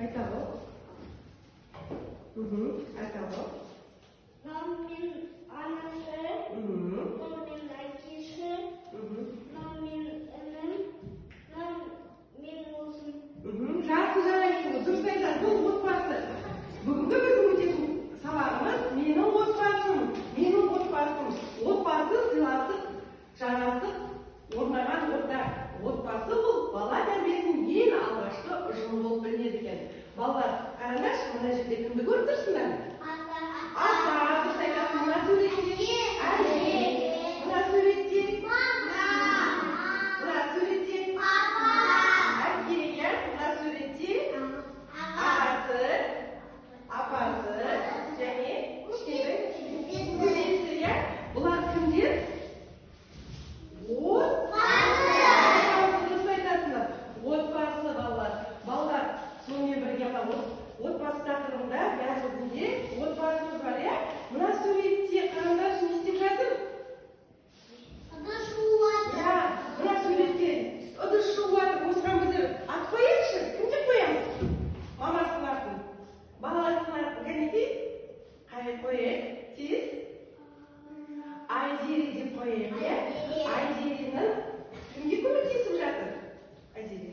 Айта ғой. Айта ғой. Маманың анасы, маманың әкесі, маманың інім, мен өзім. Жақсы жарайсың, дұрыс айтасың, бұл отбасы. Бүгінгі біздің өтетін сабағымыз менің отбасым. Отбасы сыйластық, жарастық орнаған орта. Отбасы бұл бала тәрбиесінің ең алғашқы ұжымы болып білінеді екен. Балалар, қараңдаршы, мына жерде кімді көріп тұрсыңдар? Ата, дұрыс айтасың, мына суретте әже, мына суретте папа, әке, мына суретте ағасы, апасы және кішкентай немересі. Бұлар кімдер? Отбасы балалар. Балалар, сонымен бірге отбасы тақырыбында бәріміздің де отбасымыз бар, иә? Мына суретте қараңдаршы, не істеп жатыр? Ыдыс жуып жатыр. Иә, мына суретте ыдыс жуып жатыр. Осыған біздер ат қояйықшы. Кім деп қоямыз? Мамасының атын, баласының атын кәнекей? Қалай қояйық? Тез? Айзере деп қояйық, иә? Айзеренің кімге көмектесіп жатыр? Айзере.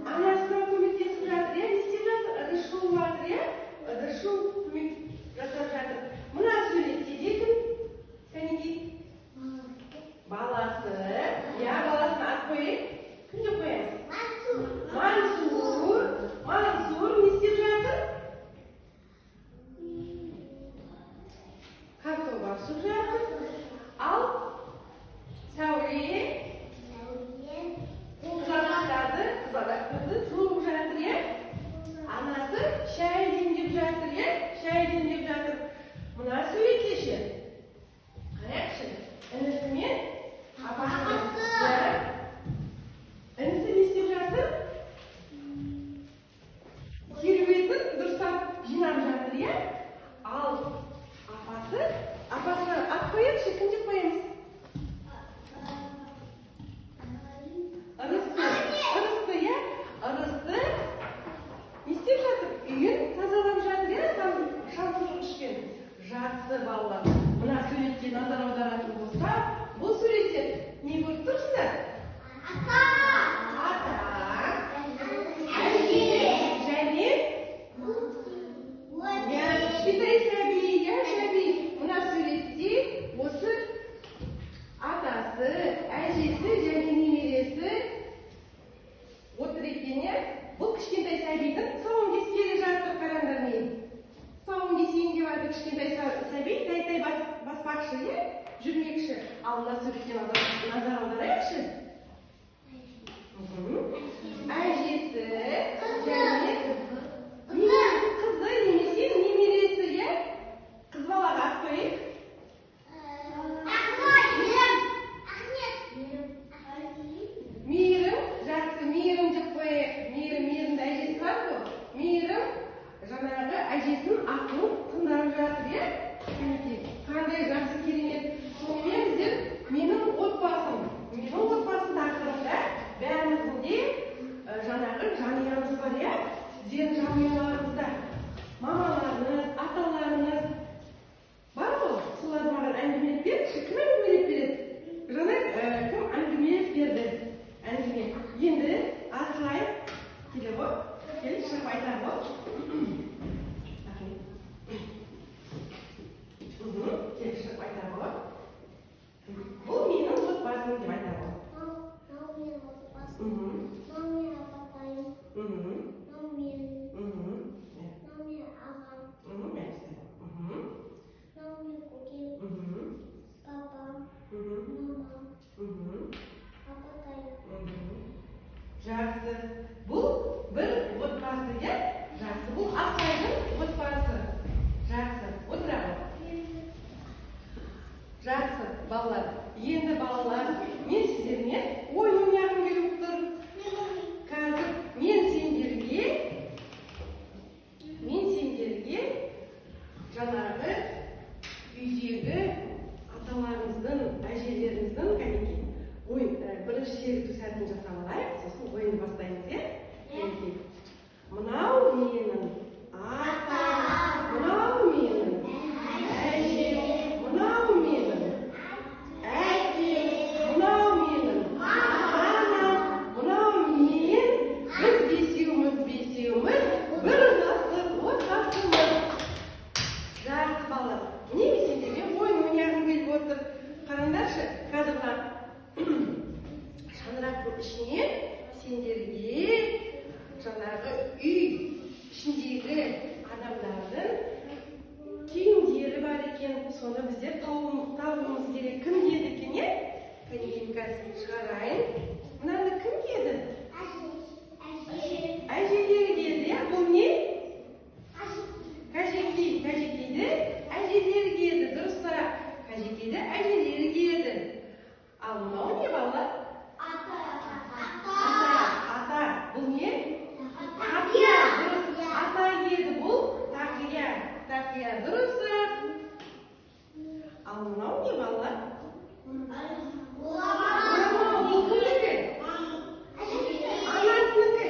Анасына көмектесіп жатыр, иә? Не істеп жатыр? Ыдыс жуып жатыр, иә? Ыдыс жуып көмек жасап жатыр. Мына суретте де кім? Кәнекей? Баласы. Иә, баласына ат қояйық. Кім деп қоямыз? Мансур. Мансур не істеп жатыр? Картоп ашып жатыр. Ал Сәуле қызадақты жуып жатыр, е? Анасы шай демдеп жатыр, е? Шай демдеп жатыр. Мына суретте ше. Қарайықшы. Інісі мен апасы. Інісі не істеп жатыр? Кереуетін дұрыстап жинап жатыр, е? Ал апасына ат қояйықшы, кім деп қоямыз? Ырысты, иә? Ырысты не істеп жатыр? Үйін тазалап жатыр, иә? Шамсырғышпен. Жақсы балалар. Мына суретке назар аударатын болса, бұл суретте не көріп тұрсыздар? Ата, әже және кішкентай сәби, иә, сәби. Мына суретте осы атасы, әжесі және немересі отыр екен, иә? Бұл кішкентай сәбидің сауын кескелі жатыр, қараңдар мен. Сауын кесейін деп жатыр кішкентай сәби, тай баспақшы, иә? Жүрмекші. Ал мына суретке назар аударайықшы. Әжесі және қызы немесе немересі, иә? Қыз балаға ат қояйық. Мейірім, жақсы, мейірім деп қояйық. Мейірімді әжесі бар ғой. Мейірім жаңағы әжесінің атын тыңдап жатыр, иә? Қандай жақсы, керемет. Сонымен біздер менің отбасым тақырыбында бәріміздің де жаңағы жанұямыз бар, иә? Сіздердің жанұяларыңызда мамаларыңыз, аталарыңыз бар ғой? Соларды маған әңгімелеп беріңізші. Кім әңгімелеп береді? Жаңа кім әңгімелеп берді? Әңгіме. Енді асылай келе ғой. Кел, шығып айтар ғой. Кел, шығып айтар ғой. Бұл менің отбасым деп айтар ғой. Мынау менің отбасым. Мынау менің апатайым. Мынау менің ағам. Мынау менің көкем. Папам. Мамам. Апатайым. Жақсы. Бұл бір отбасы, е? Жақсы. Бұл Асылайдың отбасы. Жақсы. Отыра ғой. Жақсы, балалар. Енді балалар, мен сіздермен ойын ойнағым келіп тұр. балалар? Орамал бұл кімдікі? Анасыныкы.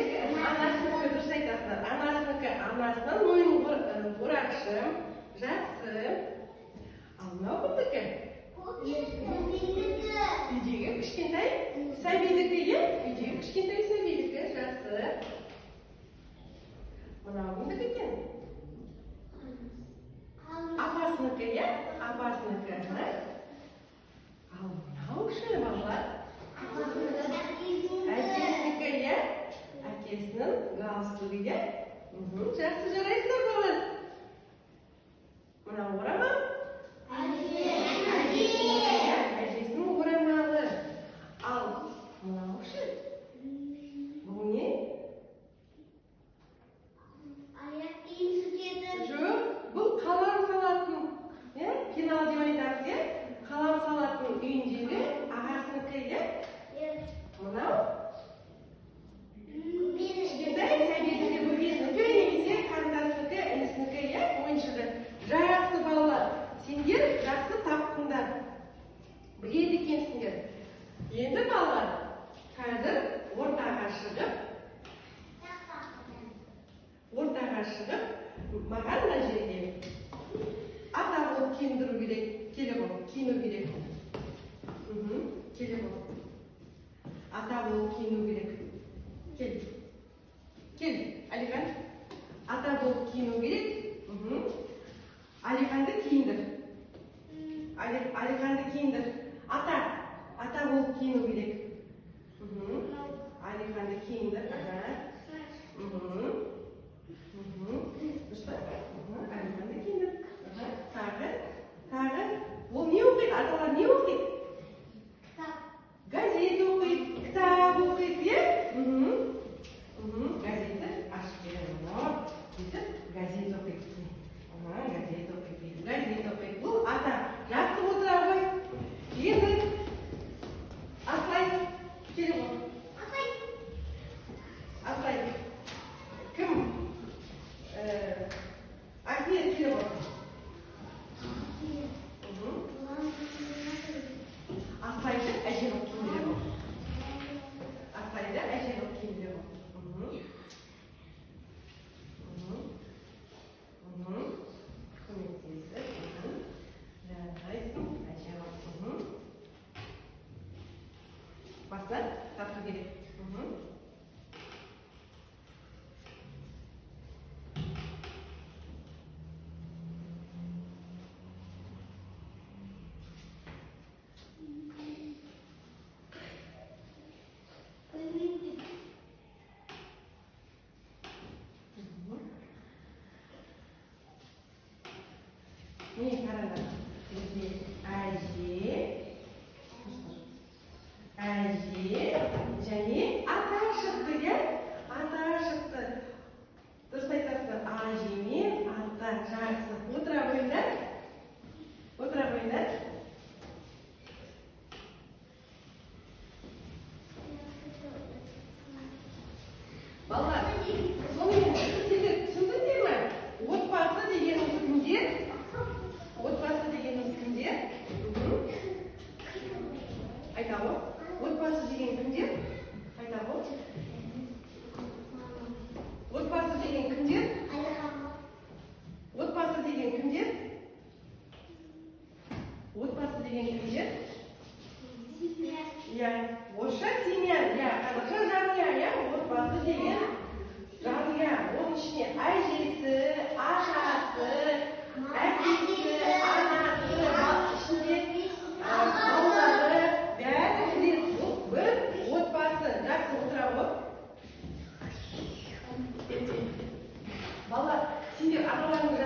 Анасыныкы, дұрыс айтасыздар. Анасыныкы, анасынан мойнын бұрақшы, жақсы. Ал мынау кімдікі? Үйдегі кішкентай сәбидікі, иә? Үйдегі кішкентай сәбидікі, жақсы. Мынау кімдікі екен? Апасыныкы, иә? Апасыныкы. Ал мынау ше балалар? Әкесінікі, иә? Әкесінің галстугы, иә? Жақсы жарайсыздар балалар. Мынау орамал? Әжесінің орамалы. Ал мынау ше? Бұл не? Жоқ, бұл қалам салатын, пенал деп айтамыз, қалам салатын үйіндегі ағасыныкы, мынау кішкентай сәбидікі бөпесінікі немесе қарындасыныкы, інісінікі, ойыншығы. Жақсы балалар, сендер жақсы таптыңдар, біледі екенсіңдер. Енді балалар, қазір ортаға шығып, маған мына жерге ата болып киіндіру керек, келе болып киіну керек. Келе болып. Ата болып киіну керек. Кел, Алихан. Ата болып киіну керек. Алиханды киіндір. Алиханды киіндір. Ата болып киіну керек. Алиханды киіндір. Алиханды киіндір. Тағы. Ол не оқиды? Аталар не оқиды? Газет оқиды, кітап оқиды, газетті ашып беремін. Газет оқиды. Газет оқиды. Бұл ата жақсы отыра ғой. Енді Аслай келе ғой. Аслай. Кім? Ахмет келе ғой. Аслайды әже болып киіндіре ғой. Аслайды әже болып киіндіре ғой. Көмектесіп, жарайсың, әже болып. Басына тарту керек. Міне қараңдар, бізде әже және ата шықты, ата шықты. Дұрыс айтасыздар, әже мен ата жақсы. Отыра қойыңдар. Балалар, сонымен сендер түсіндіңдер ме? Отбасы дегеніміз кімдер? Айта ғой. Отбасы деген кімдер? Айта ғой. Отбасы деген кімдер? Отбасы деген кімдер? Отбасы деген кімдер? Орысша семья, қазақша жанұя, отбасы деген жанұя. Оның ішіне әжесі, атасы, әкесі, анасы, ішінде балалары, бәрі кіреді. Бір отбасы. Жақсы отыра ғой. Балалар, сендер аталарыңды